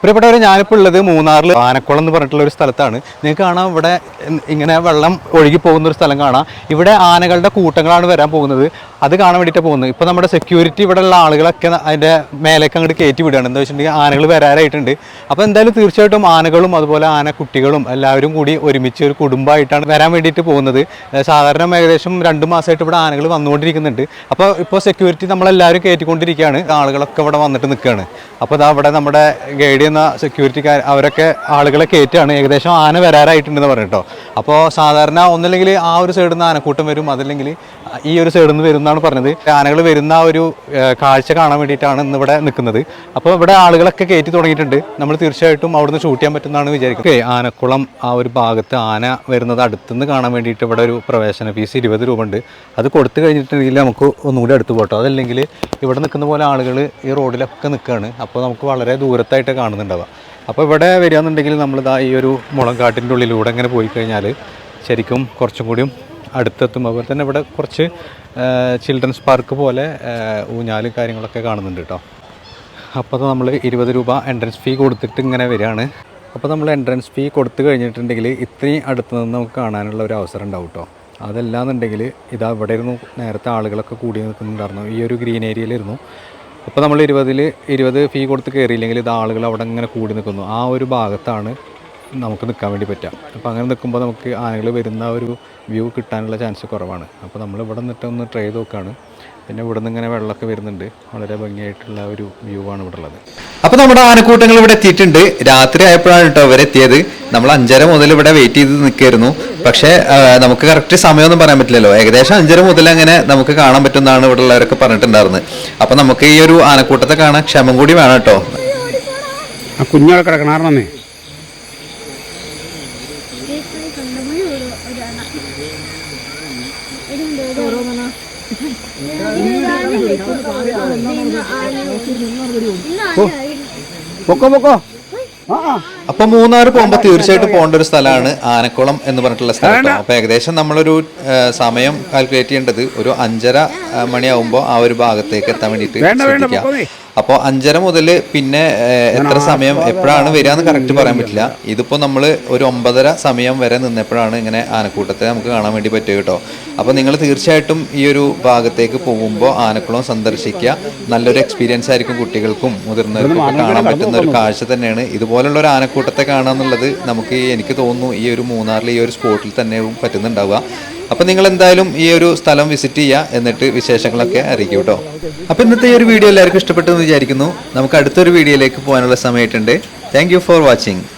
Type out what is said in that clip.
പ്രിയപ്പെട്ടവർ, ഞാനിപ്പോൾ ഉള്ളത് മൂന്നാറിൽ ആനക്കുളം എന്ന് പറഞ്ഞിട്ടുള്ള ഒരു സ്ഥലത്താണ്. നിങ്ങൾക്ക് കാണാം ഇവിടെ ഇങ്ങനെ വെള്ളം ഒഴുകി പോകുന്ന ഒരു സ്ഥലം കാണാം. ഇവിടെ ആനകളുടെ കൂട്ടങ്ങളാണ് വരാൻ പോകുന്നത്. അത് കാണാൻ വേണ്ടിയിട്ട് പോകുന്നത്. ഇപ്പോൾ നമ്മുടെ സെക്യൂരിറ്റി ഇവിടെ ഉള്ള ആളുകളൊക്കെ അതിൻ്റെ മേലേക്ക് അങ്ങോട്ട് കയറ്റി വിടുകയാണ്. എന്താ വെച്ചിട്ടുണ്ടെങ്കിൽ ആനകൾ വരാറായിട്ടുണ്ട്. അപ്പോൾ എന്തായാലും തീർച്ചയായിട്ടും ആനകളും അതുപോലെ ആനക്കുട്ടികളും എല്ലാവരും കൂടി ഒരുമിച്ച് ഒരു കുടുംബമായിട്ടാണ് വരാൻ വേണ്ടിയിട്ട് പോകുന്നത്. സാധാരണ ഏകദേശം 2 മാസമായിട്ട് ഇവിടെ ആനകൾ വന്നുകൊണ്ടിരിക്കുന്നുണ്ട്. ഇപ്പോൾ സെക്യൂരിറ്റി നമ്മളെല്ലാവരും കയറ്റിക്കൊണ്ടിരിക്കുകയാണ്. ആളുകളൊക്കെ ഇവിടെ വന്നിട്ട് നിൽക്കുകയാണ്. അപ്പോൾ ഇതാ ഇവിടെ നമ്മുടെ ഗൈഡ് ചെയ്യുന്ന സെക്യൂരിറ്റിക്കാർ അവരൊക്കെ ആളുകളെ കയറ്റുകയാണ്. ഏകദേശം ആന വരാറായിട്ടുണ്ടെന്ന് പറഞ്ഞിട്ടോ. അപ്പോൾ സാധാരണ ഒന്നല്ലെങ്കിൽ ആ ഒരു സൈഡിൽ നിന്ന് ആനക്കൂട്ടം വരും, അതല്ലെങ്കിൽ ഈ ഒരു സൈഡിൽ നിന്ന് വരും എന്നാണ് പറഞ്ഞത്. ആനകൾ വരുന്ന ഒരു കാഴ്ച കാണാൻ വേണ്ടിയിട്ടാണ് ഇന്നിവിടെ നിൽക്കുന്നത്. അപ്പോൾ ഇവിടെ ആളുകളൊക്കെ കയറ്റി തുടങ്ങിയിട്ടുണ്ട്. നമ്മൾ തീർച്ചയായിട്ടും അവിടുന്ന് ഷൂട്ട് ചെയ്യാൻ പറ്റുന്നതാണ് വിചാരിക്കുന്നത്. ആനക്കുളം ആ ഒരു ഭാഗത്ത് ആന വരുന്നത് അടുത്തുനിന്ന് കാണാൻ വേണ്ടിയിട്ട് ഇവിടെ ഒരു പ്രവേശന ഫീസ് 20 രൂപ ഉണ്ട്. അത് കൊടുത്തു കഴിഞ്ഞിട്ടുണ്ടെങ്കിൽ നമുക്ക് ഒന്നുകൂടി അടുത്ത് പോട്ടോ. അതല്ലെങ്കിൽ ഇവിടെ നിൽക്കുന്ന പോലെ ആളുകൾ ഈ റോഡിലൊക്കെ നിൽക്കുകയാണ്. അപ്പോൾ നമുക്ക് വളരെ ദൂരത്തായിട്ട് കാണുന്നുണ്ടാവുക. അപ്പോൾ ഇവിടെ വരികയെന്നുണ്ടെങ്കിൽ നമ്മളിതാ ഈ ഒരു മുളങ്കാട്ടിൻ്റെ ഉള്ളിലൂടെ ഇങ്ങനെ പോയി കഴിഞ്ഞാൽ ശരിക്കും കുറച്ചും കൂടിയും അടുത്തെത്തും. അതുപോലെ തന്നെ ഇവിടെ കുറച്ച് ചിൽഡ്രൻസ് പാർക്ക് പോലെ ഊഞ്ഞാലും കാര്യങ്ങളൊക്കെ കാണുന്നുണ്ട് കേട്ടോ. അപ്പോൾ നമ്മൾ 20 രൂപ എൻട്രൻസ് ഫീ കൊടുത്തിട്ട് ഇങ്ങനെ വരികയാണ്. അപ്പോൾ നമ്മൾ എൻട്രൻസ് ഫീ കൊടുത്തു കഴിഞ്ഞിട്ടുണ്ടെങ്കിൽ ഇത്രയും അടുത്ത് നിന്ന് നമുക്ക് കാണാനുള്ള ഒരു അവസരം ഉണ്ടാവും കേട്ടോ. അതല്ലാന്നുണ്ടെങ്കിൽ ഇതാ ഇവിടെ ഇരുന്നു നേരത്തെ ആളുകളൊക്കെ കൂടി നിൽക്കുന്നുണ്ടായിരുന്നു. ഈ ഒരു ഗ്രീൻ ഏരിയയിലിരുന്നു. അപ്പോൾ നമ്മൾ 20 ഫീ കൊടുത്ത് കയറിയില്ലെങ്കിൽ ഇത് ആളുകൾ അവിടെ ഇങ്ങനെ കൂടി നിൽക്കുന്നു. ആ ഒരു ഭാഗത്താണ് നമുക്ക് നിൽക്കാൻ വേണ്ടി പറ്റുക. അപ്പോൾ അങ്ങനെ നിൽക്കുമ്പോൾ നമുക്ക് ആനകൾ വരുന്ന ഒരു വ്യൂ കിട്ടാനുള്ള ചാൻസ് കുറവാണ്. അപ്പോൾ നമ്മൾ ഇവിടെ നിന്നിട്ട് ഒന്ന് ട്രൈ ചെയ്ത് നോക്കുകയാണ്. പിന്നെ ഇവിടെ നിന്ന് ഇങ്ങനെ വെള്ളമൊക്കെ വരുന്നുണ്ട്. വളരെ ഭംഗിയായിട്ടുള്ള ഒരു വ്യൂ ആണ് ഇവിടെ ഉള്ളത്. അപ്പോൾ നമ്മുടെ ആനക്കൂട്ടങ്ങൾ ഇവിടെ എത്തിയിട്ടുണ്ട്. രാത്രി ആയപ്പോഴാണ് കേട്ടോ അവരെത്തിയത്. നമ്മൾ 5:30 മുതൽ ഇവിടെ വെയിറ്റ് ചെയ്ത് നിൽക്കായിരുന്നു. പക്ഷേ നമുക്ക് കറക്റ്റ് സമയമൊന്നും പറയാൻ പറ്റില്ലല്ലോ. ഏകദേശം 5:30 മുതൽ അങ്ങനെ നമുക്ക് കാണാൻ പറ്റുന്നതാണ് ഇവിടെ ഉള്ളവരൊക്കെ പറഞ്ഞിട്ടുണ്ടായിരുന്നത്. അപ്പോൾ നമുക്ക് ഈ ഒരു ആനക്കൂട്ടത്തെ കാണാൻ ക്ഷമം കൂടി വേണം കേട്ടോ. കുഞ്ഞുങ്ങളെ കിടക്കണേ പൊക്കോ. അപ്പൊ മൂന്നാർ പോകുമ്പോൾ തീർച്ചയായിട്ടും പോകേണ്ട ഒരു സ്ഥലമാണ് ആനക്കുളം എന്ന് പറഞ്ഞിട്ടുള്ള സ്ഥലം. അപ്പൊ ഏകദേശം നമ്മളൊരു സമയം കാൽക്കുലേറ്റ് ചെയ്യേണ്ടത് ഒരു 5:30 മണിയാവുമ്പോൾ ആ ഒരു ഭാഗത്തേക്ക് എത്താൻ വേണ്ടിയിട്ട് ശ്രദ്ധിക്കാം. അപ്പോൾ 5:30 മുതൽ പിന്നെ എത്ര സമയം എപ്പോഴാണ് വരിക എന്ന് കറക്റ്റ് പറയാൻ പറ്റില്ല. ഇതിപ്പോൾ നമ്മൾ ഒരു 9:30 സമയം വരെ നിന്നപ്പോഴാണ് ഇങ്ങനെ ആനക്കൂട്ടത്തെ നമുക്ക് കാണാൻ വേണ്ടി പറ്റുക കേട്ടോ. അപ്പോൾ നിങ്ങൾ തീർച്ചയായിട്ടും ഈ ഒരു ഭാഗത്തേക്ക് പോകുമ്പോൾ ആനക്കുളം സന്ദർശിക്കുക. നല്ലൊരു എക്സ്പീരിയൻസ് ആയിരിക്കും കുട്ടികൾക്കും മുതിർന്നവർക്കും കാണാൻ പറ്റുന്ന ഒരു കാഴ്ച തന്നെയാണ്. ഇതുപോലുള്ള ഒരു ആനക്കൂട്ടത്തെ കാണുക എന്നുള്ളത് എനിക്ക് തോന്നുന്നു ഈ ഒരു മൂന്നാറിൽ ഈ ഒരു സ്പോട്ടിൽ തന്നെ പറ്റുന്നുണ്ടാവുക. അപ്പോൾ നിങ്ങൾ എന്തായാലും ഈ ഒരു സ്ഥലം വിസിറ്റ് ചെയ്യുക, എന്നിട്ട് വിശേഷങ്ങളൊക്കെ അറിയിക്കും കേട്ടോ. അപ്പോൾ ഇന്നത്തെ ഈ ഒരു വീഡിയോ എല്ലാവർക്കും ഇഷ്ടപ്പെട്ടു എന്ന് വിചാരിക്കുന്നു. നമുക്ക് അടുത്തൊരു വീഡിയോയിലേക്ക് പോകാനുള്ള സമയമായിട്ടുണ്ട്. Thank you for watching.